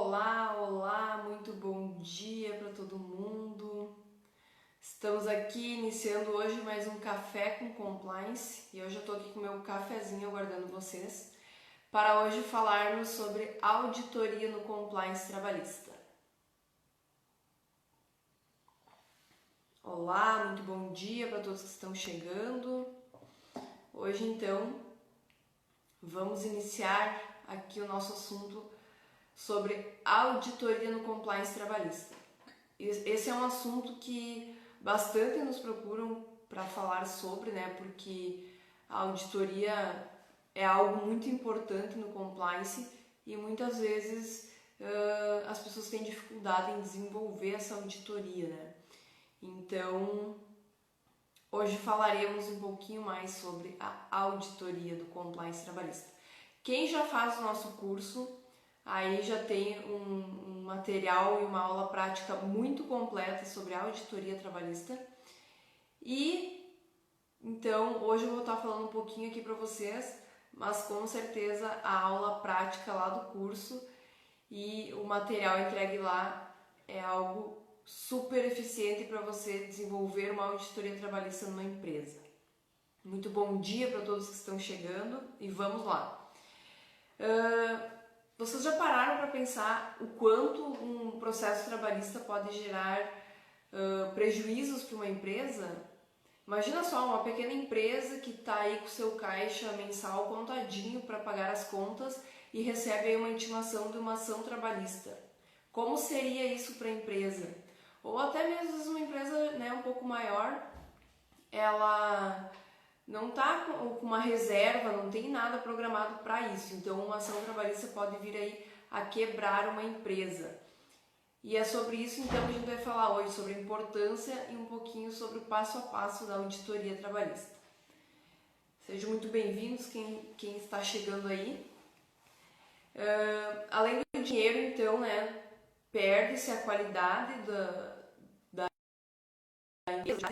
Olá, muito bom dia para todo mundo. Estamos aqui iniciando hoje mais um Café com Compliance e hoje eu estou aqui com o meu cafezinho aguardando vocês para hoje falarmos sobre auditoria no compliance trabalhista. Olá, muito bom dia para todos que estão chegando. Hoje então vamos iniciar aqui o nosso assunto sobre auditoria no compliance trabalhista. Esse é um assunto que bastante nos procuram para falar sobre, né? Porque a auditoria é algo muito importante no compliance e muitas vezes as pessoas têm dificuldade em desenvolver essa auditoria, né? Então, hoje falaremos um pouquinho mais sobre a auditoria do compliance trabalhista. Quem já faz o nosso curso aí já tem um material e uma aula prática muito completa sobre auditoria trabalhista. E então hoje eu vou estar falando um pouquinho aqui para vocês, mas com certeza a aula prática lá do curso e o material entregue lá é algo super eficiente para você desenvolver uma auditoria trabalhista numa empresa. Muito bom dia para todos que estão chegando e vamos lá. Vocês já pararam para pensar o quanto um processo trabalhista pode gerar prejuízos para uma empresa? Imagina só, uma pequena empresa que está aí com o seu caixa mensal contadinho para pagar as contas e recebe aí uma intimação de uma ação trabalhista. Como seria isso para a empresa? Ou até mesmo uma empresa, né, um pouco maior, ela não está com uma reserva, não tem nada programado para isso. Então, uma ação trabalhista pode vir aí a quebrar uma empresa. E é sobre isso, então, que a gente vai falar hoje, sobre a importância e um pouquinho sobre o passo a passo da auditoria trabalhista. Sejam muito bem-vindos quem está chegando aí. Além do dinheiro, então, né, perde-se a qualidade da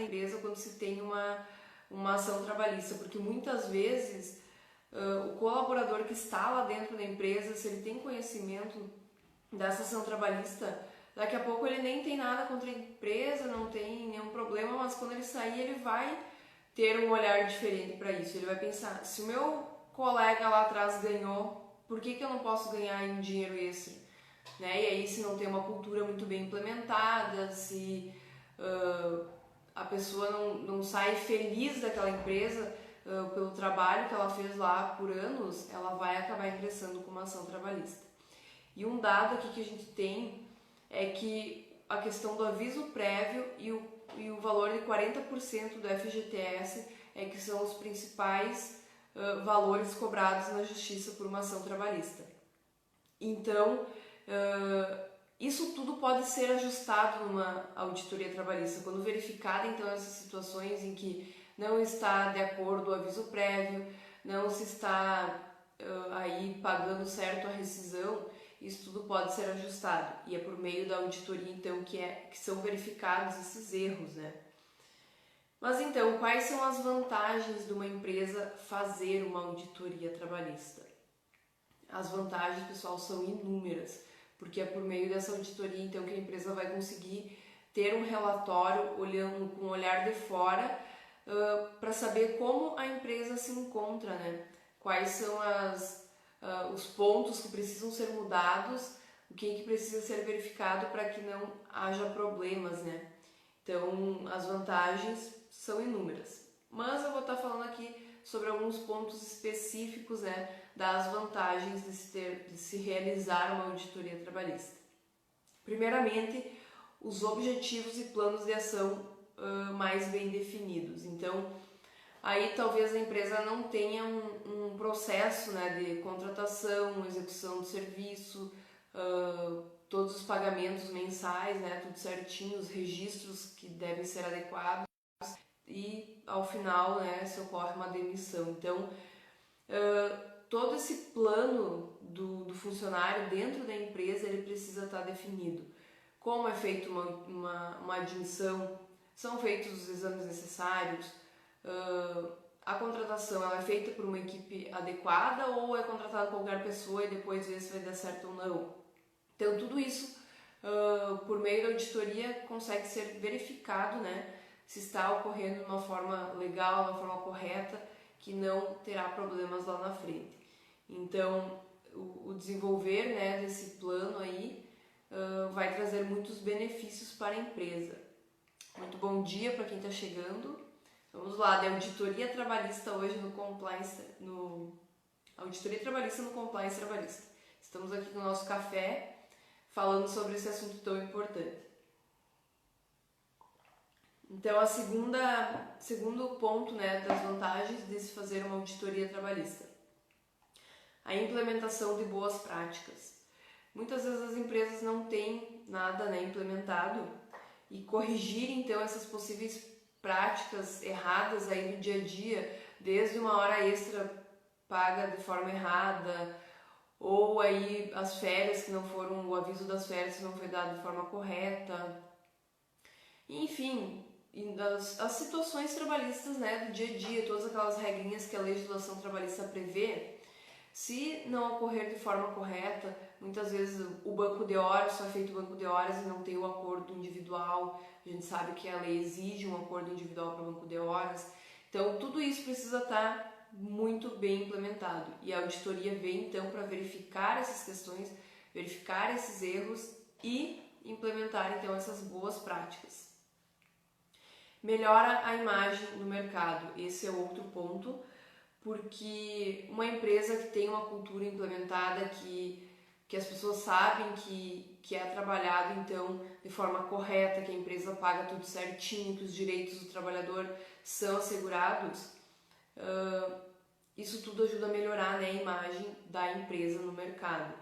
empresa quando se tem uma ação trabalhista, porque muitas vezes o colaborador que está lá dentro da empresa, se ele tem conhecimento dessa ação trabalhista, daqui a pouco ele nem tem nada contra a empresa, não tem nenhum problema, mas quando ele sair ele vai ter um olhar diferente para isso. Ele vai pensar, se o meu colega lá atrás ganhou, por que eu não posso ganhar em dinheiro extra? Né? E aí, se não tem uma cultura muito bem implementada, se a pessoa não sai feliz daquela empresa pelo trabalho que ela fez lá por anos, ela vai acabar ingressando com uma ação trabalhista. E um dado aqui que a gente tem é que a questão do aviso prévio e o valor de 40% do FGTS é que são os principais valores cobrados na justiça por uma ação trabalhista. Então, isso tudo pode ser ajustado numa auditoria trabalhista, quando verificada então essas situações em que não está de acordo o aviso prévio, não se está aí pagando certo a rescisão, isso tudo pode ser ajustado. E é por meio da auditoria então que são verificados esses erros, né? Mas então, quais são as vantagens de uma empresa fazer uma auditoria trabalhista? As vantagens, pessoal, são inúmeras, porque é por meio dessa auditoria então que a empresa vai conseguir ter um relatório olhando com um olhar de fora para saber como a empresa se encontra, né? Quais são os pontos que precisam ser mudados, o que precisa ser verificado para que não haja problemas, né? Então, as vantagens são inúmeras. Mas eu vou estar falando aqui sobre alguns pontos específicos, né, das vantagens de se realizar uma auditoria trabalhista. Primeiramente, os objetivos e planos de ação mais bem definidos. Então, aí talvez a empresa não tenha um processo, né, de contratação, execução do serviço, todos os pagamentos mensais, né, tudo certinho, os registros que devem ser adequados e ao final, né, se ocorre uma demissão. Então, todo esse plano do funcionário dentro da empresa ele precisa estar definido. Como é feita uma admissão, são feitos os exames necessários, a contratação ela é feita por uma equipe adequada ou é contratada qualquer pessoa e depois ver se vai dar certo ou não. Então, tudo isso, por meio da auditoria, consegue ser verificado, né, se está ocorrendo de uma forma legal, de uma forma correta, que não terá problemas lá na frente. Então, o desenvolver, né, desse plano aí vai trazer muitos benefícios para a empresa. Muito bom dia para quem está chegando. Vamos lá, de auditoria trabalhista hoje no Compliance, Auditoria Trabalhista no Compliance Trabalhista. Estamos aqui com o nosso café, falando sobre esse assunto tão importante. Então, segundo ponto, né, das vantagens de se fazer uma auditoria trabalhista. A implementação de boas práticas. Muitas vezes as empresas não têm nada, né, implementado, e corrigir então essas possíveis práticas erradas aí no dia a dia, desde uma hora extra paga de forma errada, ou aí as férias que não foram, o aviso das férias que não foi dado de forma correta, enfim, as situações trabalhistas, né, do dia a dia, todas aquelas regrinhas que a legislação trabalhista prevê, se não ocorrer de forma correta, muitas vezes o banco de horas só é feito o banco de horas e não tem o acordo individual. A gente sabe que a lei exige um acordo individual para o banco de horas. Então, tudo isso precisa estar muito bem implementado. E a auditoria vem, então, para verificar essas questões, verificar esses erros e implementar, então, essas boas práticas. Melhora a imagem no mercado. Esse é outro ponto, porque uma empresa que tem uma cultura implementada, que as pessoas sabem que é trabalhado então de forma correta, que a empresa paga tudo certinho, que os direitos do trabalhador são assegurados, isso tudo ajuda a melhorar, né, a imagem da empresa no mercado.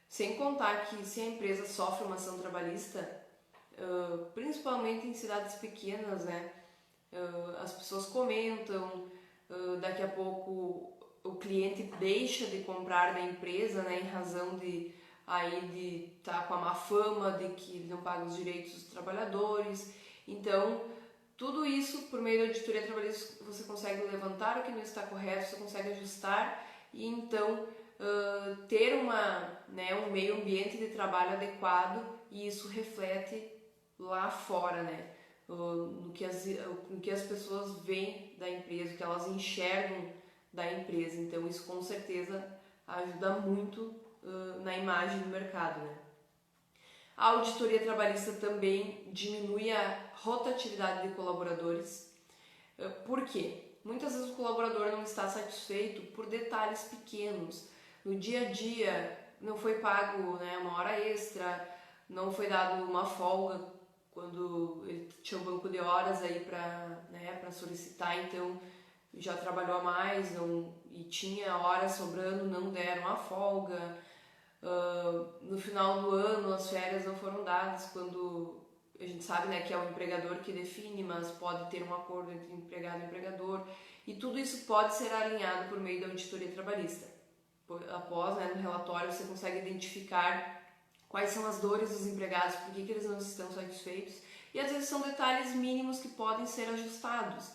Sem contar que se a empresa sofre uma ação trabalhista, principalmente em cidades pequenas, né, as pessoas comentam, daqui a pouco o cliente deixa de comprar da empresa, né, em razão de estar com a má fama de que ele não paga os direitos dos trabalhadores. Então, tudo isso, por meio da auditoria trabalhista, você consegue levantar o que não está correto, você consegue ajustar e então ter um meio ambiente de trabalho adequado, e isso reflete lá fora, né? No que as pessoas veem da empresa, o que elas enxergam da empresa. Então isso com certeza ajuda muito na imagem do mercado, né? A auditoria trabalhista também diminui a rotatividade de colaboradores. Por quê? Muitas vezes o colaborador não está satisfeito por detalhes pequenos. No dia a dia não foi pago, né, uma hora extra, não foi dado uma folga quando ele tinha um banco de horas aí para solicitar, então já trabalhou a mais e tinha horas sobrando, não deram a folga. No final do ano as férias não foram dadas, quando a gente sabe, né, que é o empregador que define, mas pode ter um acordo entre empregado e empregador, e tudo isso pode ser alinhado por meio da auditoria trabalhista. Após, né, no relatório, você consegue identificar quais são as dores dos empregados, por que eles não estão satisfeitos, e às vezes são detalhes mínimos que podem ser ajustados,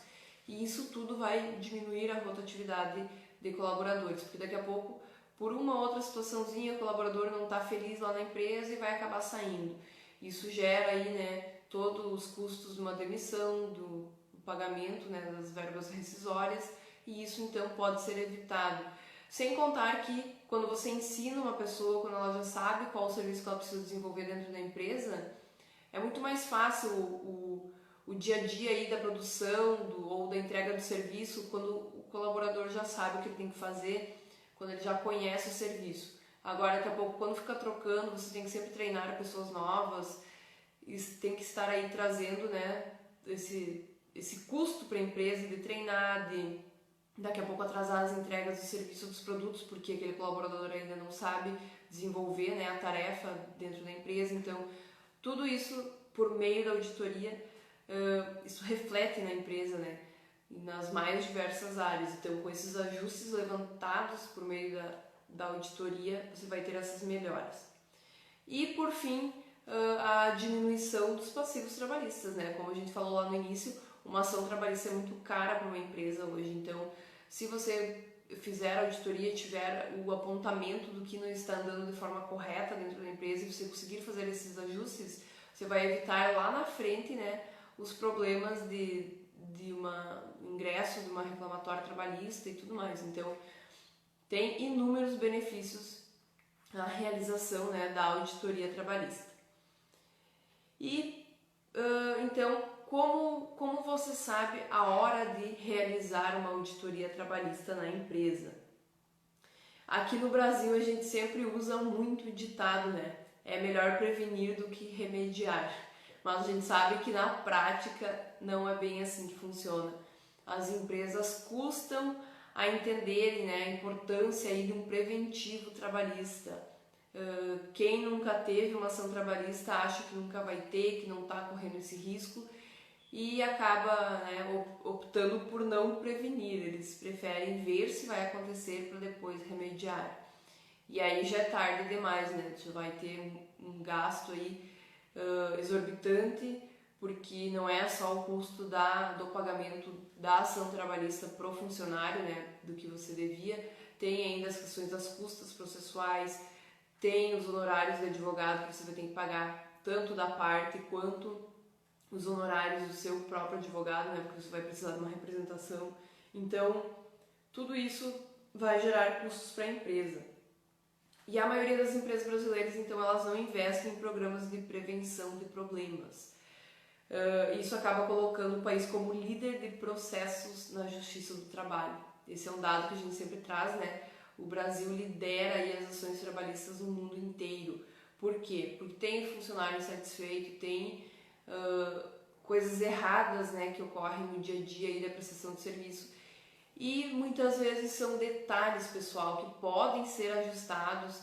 e isso tudo vai diminuir a rotatividade de colaboradores, porque daqui a pouco, por uma outra situaçãozinha, o colaborador não está feliz lá na empresa e vai acabar saindo. Isso gera aí, né, todos os custos de uma demissão, do pagamento, né, das verbas rescisórias, e isso então pode ser evitado. Sem contar que quando você ensina uma pessoa, quando ela já sabe qual o serviço que ela precisa desenvolver dentro da empresa, é muito mais fácil o dia a dia aí da produção ou da entrega do serviço, quando o colaborador já sabe o que ele tem que fazer, quando ele já conhece o serviço. Agora, daqui a pouco, quando fica trocando, você tem que sempre treinar pessoas novas, e tem que estar aí trazendo, né, esse custo para a empresa de treinar, de daqui a pouco atrasar as entregas do serviço dos produtos, porque aquele colaborador ainda não sabe desenvolver, né, a tarefa dentro da empresa. Então, tudo isso, por meio da auditoria, isso reflete na empresa, né, nas mais diversas áreas. Então, com esses ajustes levantados por meio da auditoria, você vai ter essas melhoras. E, por fim, a diminuição dos passivos trabalhistas, né? Como a gente falou lá no início, uma ação trabalhista é muito cara para uma empresa hoje. Então, se você fizer a auditoria e tiver o apontamento do que não está andando de forma correta dentro da empresa e você conseguir fazer esses ajustes, você vai evitar lá na frente, né, os problemas de ingresso de uma reclamatória trabalhista e tudo mais. Então, tem inúmeros benefícios a realização, né, da auditoria trabalhista. E então, como você sabe a hora de realizar uma auditoria trabalhista na empresa? Aqui no Brasil a gente sempre usa muito o ditado, né? É melhor prevenir do que remediar. Mas a gente sabe que na prática não é bem assim que funciona. As empresas custam a entenderem, né, a importância aí de um preventivo trabalhista. Quem nunca teve uma ação trabalhista acha que nunca vai ter, que não está correndo esse risco e acaba, né, optando por não prevenir. Eles preferem ver se vai acontecer para depois remediar. E aí já é tarde demais, né? Você vai ter um gasto aí exorbitante, porque não é só o custo do pagamento da ação trabalhista pro funcionário, né, do que você devia, tem ainda as questões das custas processuais, tem os honorários de advogado que você vai ter que pagar, tanto da parte quanto os honorários do seu próprio advogado, né, porque você vai precisar de uma representação. Então, tudo isso vai gerar custos para a empresa. E a maioria das empresas brasileiras, então, elas não investem em programas de prevenção de problemas. Isso acaba colocando o país como líder de processos na justiça do trabalho. Esse é um dado que a gente sempre traz, né? O Brasil lidera aí as ações trabalhistas no mundo inteiro. Por quê? Porque tem funcionário insatisfeito, tem coisas erradas, né, que ocorrem no dia a dia aí da prestação de serviço. E muitas vezes são detalhes, pessoal, que podem ser ajustados,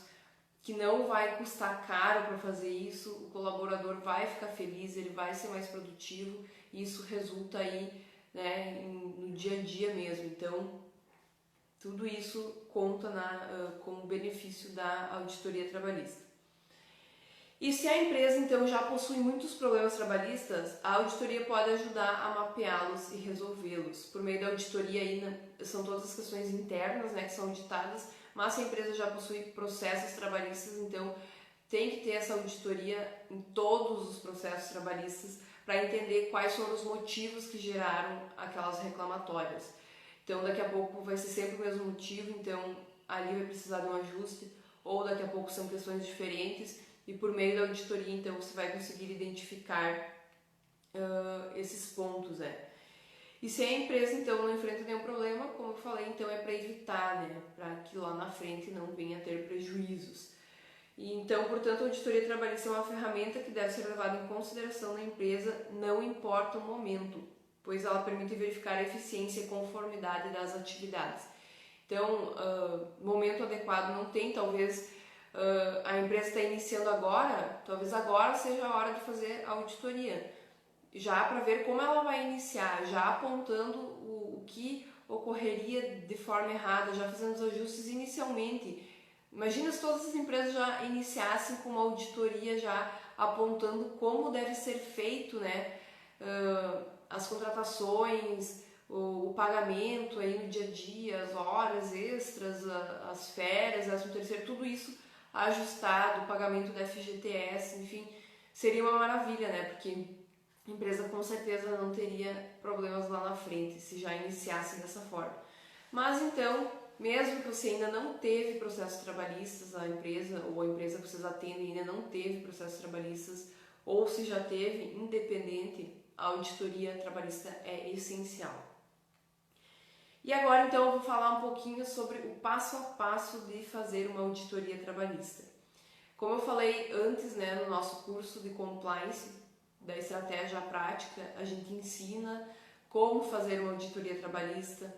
que não vai custar caro para fazer isso, o colaborador vai ficar feliz, ele vai ser mais produtivo e isso resulta aí, né, no dia a dia mesmo. Então, tudo isso conta como benefício da auditoria trabalhista. E se a empresa então já possui muitos problemas trabalhistas, a auditoria pode ajudar a mapeá-los e resolvê-los. Por meio da auditoria aí, são todas as questões internas, né, que são auditadas, mas se a empresa já possui processos trabalhistas, então tem que ter essa auditoria em todos os processos trabalhistas para entender quais foram os motivos que geraram aquelas reclamatórias. Então daqui a pouco vai ser sempre o mesmo motivo, então ali vai precisar de um ajuste, ou daqui a pouco são questões diferentes. E por meio da auditoria, então, você vai conseguir identificar esses pontos, né? E se a empresa, então, não enfrenta nenhum problema, como eu falei, então é para evitar, né? Para que lá na frente não venha a ter prejuízos. E então, portanto, a auditoria trabalhista é uma ferramenta que deve ser levada em consideração na empresa, não importa o momento, pois ela permite verificar a eficiência e conformidade das atividades. Então, momento adequado não tem, talvez... a empresa está iniciando agora, talvez agora seja a hora de fazer a auditoria, já para ver como ela vai iniciar, já apontando o que ocorreria de forma errada, já fazendo os ajustes inicialmente. Imagina se todas as empresas já iniciassem com uma auditoria já apontando como deve ser feito, né, as contratações, o pagamento aí no dia a dia, as horas extras, as férias, 13º, tudo isso ajustado, o pagamento da FGTS, enfim, seria uma maravilha, né? Porque a empresa com certeza não teria problemas lá na frente se já iniciasse dessa forma. Mas então, mesmo que você ainda não teve processos trabalhistas, a empresa ou a empresa que vocês atendem ainda não teve processos trabalhistas, ou se já teve, independente, a auditoria trabalhista é essencial. E agora então eu vou falar um pouquinho sobre o passo a passo de fazer uma auditoria trabalhista. Como eu falei antes, né, no nosso curso de compliance da estratégia prática, a gente ensina como fazer uma auditoria trabalhista,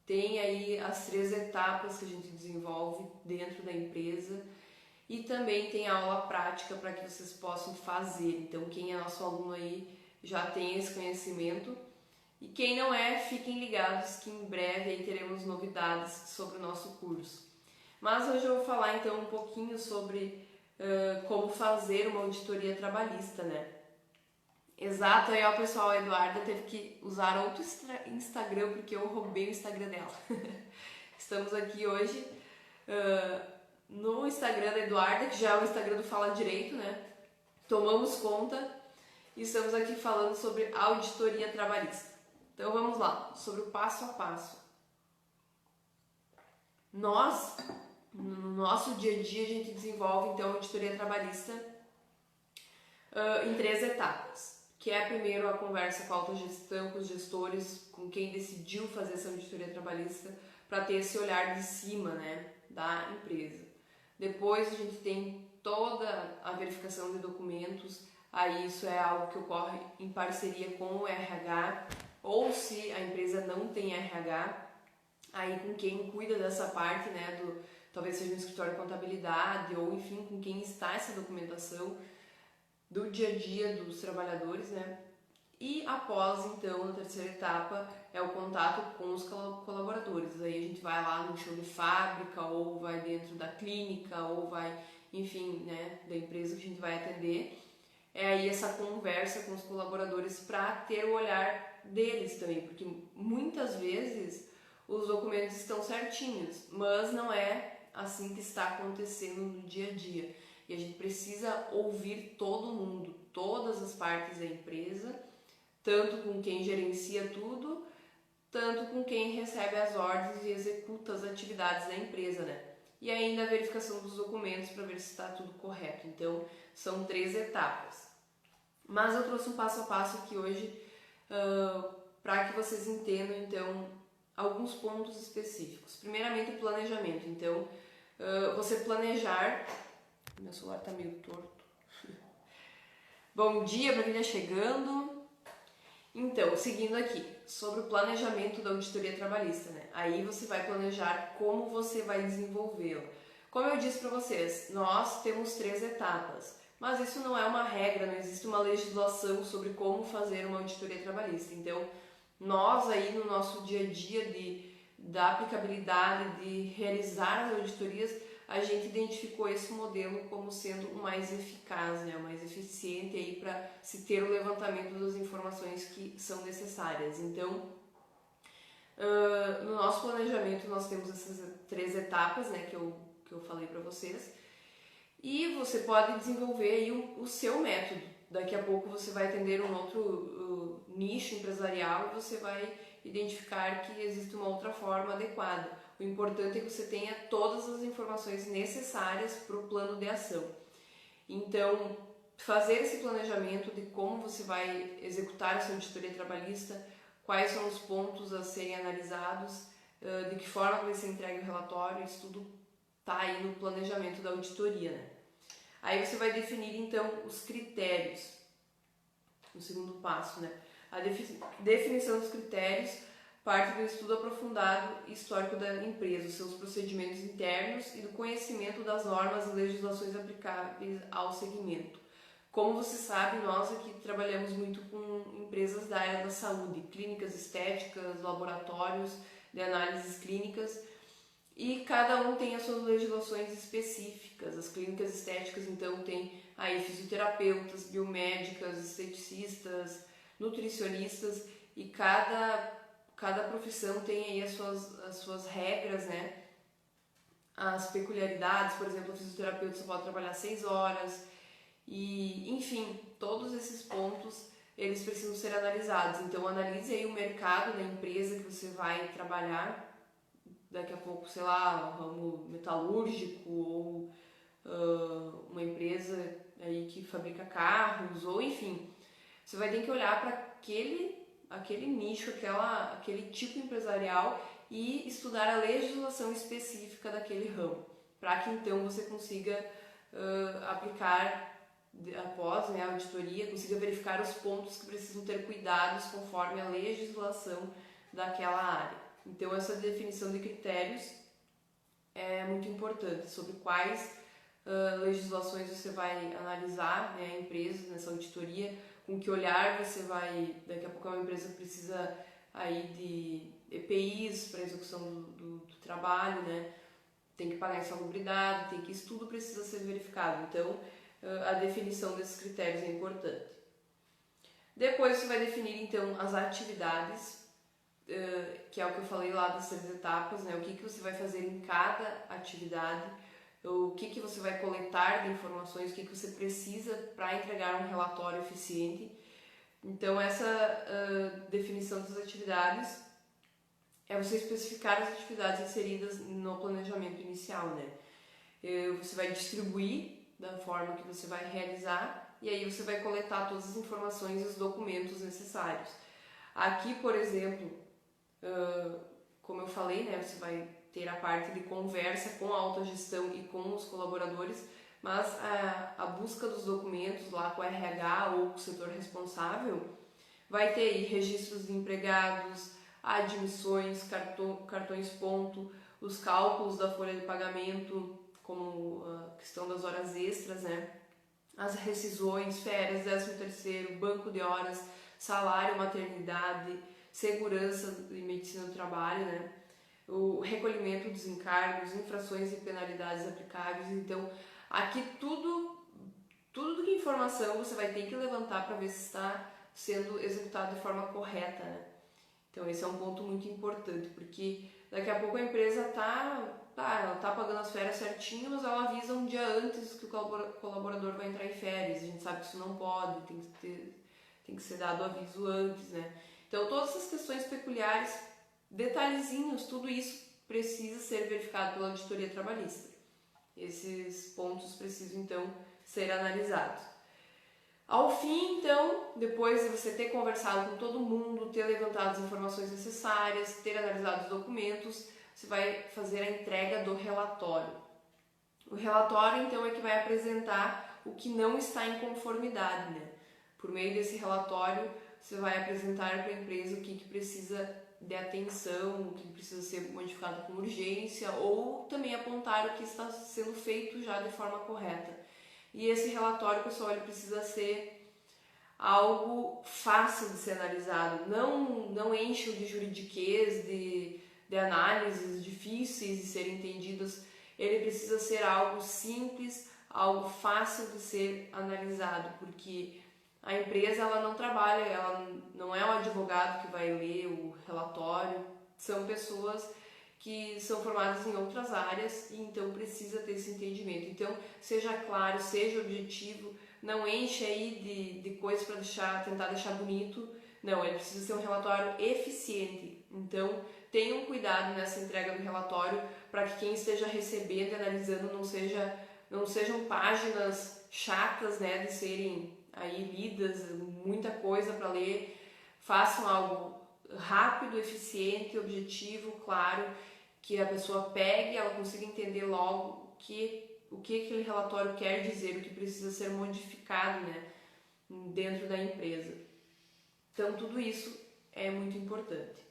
tem aí as 3 etapas que a gente desenvolve dentro da empresa e também tem aula prática para que vocês possam fazer. Então quem é nosso aluno aí já tem esse conhecimento. E quem não é, fiquem ligados que em breve aí teremos novidades sobre o nosso curso. Mas hoje eu vou falar então um pouquinho sobre como fazer uma auditoria trabalhista, né? Exato, aí ó pessoal, a Eduarda teve que usar outro Instagram porque eu roubei o Instagram dela. Estamos aqui hoje no Instagram da Eduarda, que já é o Instagram do Fala Direito, né? Tomamos conta e estamos aqui falando sobre auditoria trabalhista. Então vamos lá, sobre o passo a passo. Nós, no nosso dia a dia, a gente desenvolve então a auditoria trabalhista em 3 etapas, que é primeiro a conversa com a autogestão, com os gestores, com quem decidiu fazer essa auditoria trabalhista, para ter esse olhar de cima, né, da empresa. Depois a gente tem toda a verificação de documentos, aí isso é algo que ocorre em parceria com o RH, ou se a empresa não tem RH, aí com quem cuida dessa parte, né, talvez seja um escritório de contabilidade, ou enfim, com quem está essa documentação do dia a dia dos trabalhadores, né? E após, então, na terceira etapa, é o contato com os colaboradores. Aí a gente vai lá no chão de fábrica, ou vai dentro da clínica, ou vai, enfim, né, da empresa que a gente vai atender. É aí essa conversa com os colaboradores para ter o olhar deles também, porque muitas vezes os documentos estão certinhos, mas não é assim que está acontecendo no dia a dia. E a gente precisa ouvir todo mundo, todas as partes da empresa, tanto com quem gerencia tudo, tanto com quem recebe as ordens e executa as atividades da empresa, né? E ainda a verificação dos documentos para ver se está tudo correto. Então, são 3 etapas. Mas eu trouxe um passo a passo aqui hoje para que vocês entendam, então, alguns pontos específicos. Primeiramente, o planejamento. Então, você planejar... Meu celular está meio torto. Bom dia para quem está chegando. Então, seguindo aqui, sobre o planejamento da auditoria trabalhista, né? Aí você vai planejar como você vai desenvolvê-la. Como eu disse para vocês, nós temos 3 etapas, mas isso não é uma regra, não existe uma legislação sobre como fazer uma auditoria trabalhista. Então, nós aí no nosso dia a dia da aplicabilidade de realizar as auditorias, a gente identificou esse modelo como sendo o mais eficaz, né, o mais eficiente aí para se ter o levantamento das informações que são necessárias. Então, no nosso planejamento nós temos essas 3 etapas, né, que eu falei para vocês, e você pode desenvolver aí o seu método. Daqui a pouco você vai atender um outro nicho empresarial e você vai identificar que existe uma outra forma adequada. O importante é que você tenha todas as informações necessárias para o plano de ação. Então, fazer esse planejamento de como você vai executar essa auditoria trabalhista, quais são os pontos a serem analisados, de que forma vai ser entregue o relatório, isso tudo está aí no planejamento da auditoria, né? Aí você vai definir, então, os critérios, no segundo passo, né? A definição dos critérios parte do estudo aprofundado e histórico da empresa, os seus procedimentos internos e do conhecimento das normas e legislações aplicáveis ao segmento. Como você sabe, nós aqui trabalhamos muito com empresas da área da saúde, clínicas estéticas, laboratórios de análises clínicas, e cada um tem as suas legislações específicas. As clínicas estéticas, então, tem aí fisioterapeutas, biomédicas, esteticistas, nutricionistas, e cada profissão tem aí as suas regras, né? As peculiaridades, por exemplo, o fisioterapeuta só pode trabalhar 6 horas, e enfim, todos esses pontos eles precisam ser analisados. Então analise aí o mercado da empresa que você vai trabalhar, daqui a pouco, sei lá, um ramo metalúrgico, ou uma empresa aí que fabrica carros, ou enfim, você vai ter que olhar para aquele nicho, aquele tipo empresarial e estudar a legislação específica daquele ramo, para que então você consiga aplicar após, né, a auditoria, consiga verificar os pontos que precisam ter cuidados conforme a legislação daquela área. Então essa definição de critérios é muito importante, sobre quais legislações você vai analisar, né, a empresa nessa auditoria, com que olhar você vai, daqui a pouco é uma empresa que precisa aí de EPIs para execução do trabalho, né, tem que pagar insalubridade, isso tudo precisa ser verificado. Então a definição desses critérios é importante. Depois você vai definir então as atividades que é o que eu falei lá das 3 etapas, né? O que você vai fazer em cada atividade, o que você vai coletar de informações, o que você precisa para entregar um relatório eficiente. Então, essa definição das atividades é você especificar as atividades inseridas no planejamento inicial, né? Você vai distribuir da forma que você vai realizar e aí você vai coletar todas as informações e os documentos necessários. Aqui, por exemplo, como eu falei, né, você vai ter a parte de conversa com a autogestão e com os colaboradores, mas a busca dos documentos lá com o RH ou com o setor responsável vai ter aí registros de empregados, admissões, cartões ponto, os cálculos da folha de pagamento, como a questão das horas extras, né? As rescisões, férias, 13º, banco de horas, salário, maternidade, segurança e medicina do trabalho, né? O recolhimento dos encargos, infrações e penalidades aplicáveis. Então, aqui tudo que informação você vai ter que levantar para ver se está sendo executado de forma correta, né? Então, esse é um ponto muito importante, porque daqui a pouco a empresa ela tá pagando as férias certinho, mas ela avisa um dia antes que o colaborador vai entrar em férias. A gente sabe que isso não pode, tem que ser dado aviso antes, né? Então, todas essas questões peculiares, detalhezinhos, tudo isso precisa ser verificado pela auditoria trabalhista. Esses pontos precisam, então, ser analisados. Ao fim, então, depois de você ter conversado com todo mundo, ter levantado as informações necessárias, ter analisado os documentos, você vai fazer a entrega do relatório. O relatório, então, é que vai apresentar o que não está em conformidade, né? Por meio desse relatório, você vai apresentar para a empresa o que precisa de atenção, o que precisa ser modificado com urgência, ou também apontar o que está sendo feito já de forma correta. E esse relatório, pessoal, ele precisa ser algo fácil de ser analisado, não enche de juridiquês, de análises difíceis de serem entendidas. Ele precisa ser algo simples, algo fácil de ser analisado, porque a empresa ela não trabalha, ela não é um advogado que vai ler o relatório, são pessoas que são formadas em outras áreas e então precisa ter esse entendimento. Então, seja claro, seja objetivo, não enche aí de coisas para tentar deixar bonito. Não, ele precisa ser um relatório eficiente. Então, tenham cuidado nessa entrega do relatório para que quem esteja recebendo e analisando não sejam páginas chatas, né, de serem aí lidas, muita coisa para ler. Façam algo rápido, eficiente, objetivo, claro, que a pessoa pegue, ela consiga entender logo o que aquele relatório quer dizer, o que precisa ser modificado, né, dentro da empresa. Então, tudo isso é muito importante.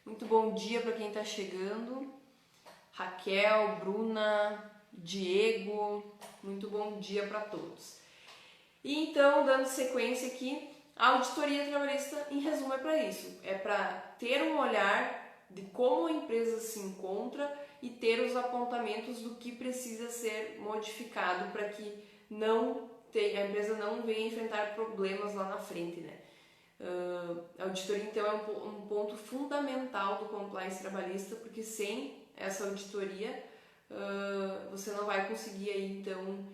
Muito bom dia para quem está chegando. Raquel, Bruna, Diego, muito bom dia para todos. E então, dando sequência aqui, a auditoria trabalhista, em resumo, é para isso. É para ter um olhar de como a empresa se encontra e ter os apontamentos do que precisa ser modificado para que a empresa não venha enfrentar problemas lá na frente, né? A auditoria, então, é um ponto fundamental do compliance trabalhista, porque sem essa auditoria você não vai conseguir aí, então,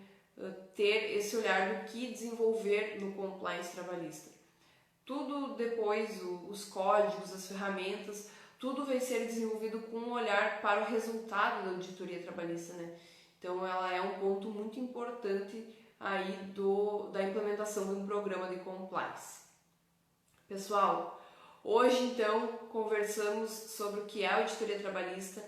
ter esse olhar do que desenvolver no compliance trabalhista. Tudo depois, os códigos, as ferramentas, tudo vai ser desenvolvido com um olhar para o resultado da auditoria trabalhista, né? Então, ela é um ponto muito importante aí da implementação de um programa de compliance. Pessoal, hoje então conversamos sobre o que é a auditoria trabalhista.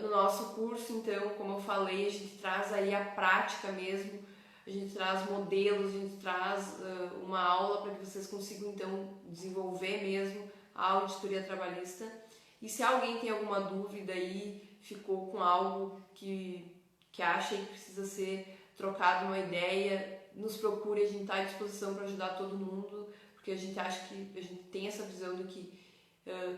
No nosso curso, então, como eu falei, a gente traz aí a prática mesmo, a gente traz modelos, a gente traz uma aula para que vocês consigam então desenvolver mesmo a auditoria trabalhista. E se alguém tem alguma dúvida aí, ficou com algo que acha que precisa ser trocado uma ideia, nos procure, a gente está à disposição para ajudar todo mundo, porque a gente acha que a gente tem essa visão de que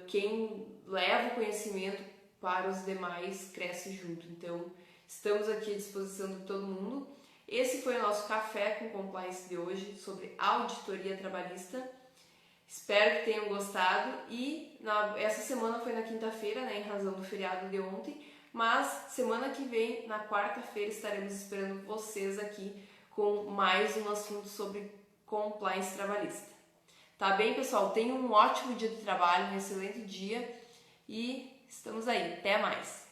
quem leva o conhecimento para os demais cresce junto. Então, estamos aqui à disposição de todo mundo. Esse foi o nosso Café com Compliance de hoje sobre auditoria trabalhista. Espero que tenham gostado e essa semana foi na quinta-feira, né, em razão do feriado de ontem, mas semana que vem, na quarta-feira, estaremos esperando vocês aqui com mais um assunto sobre compliance trabalhista. Tá bem, pessoal? Tenham um ótimo dia de trabalho, um excelente dia e estamos aí. Até mais!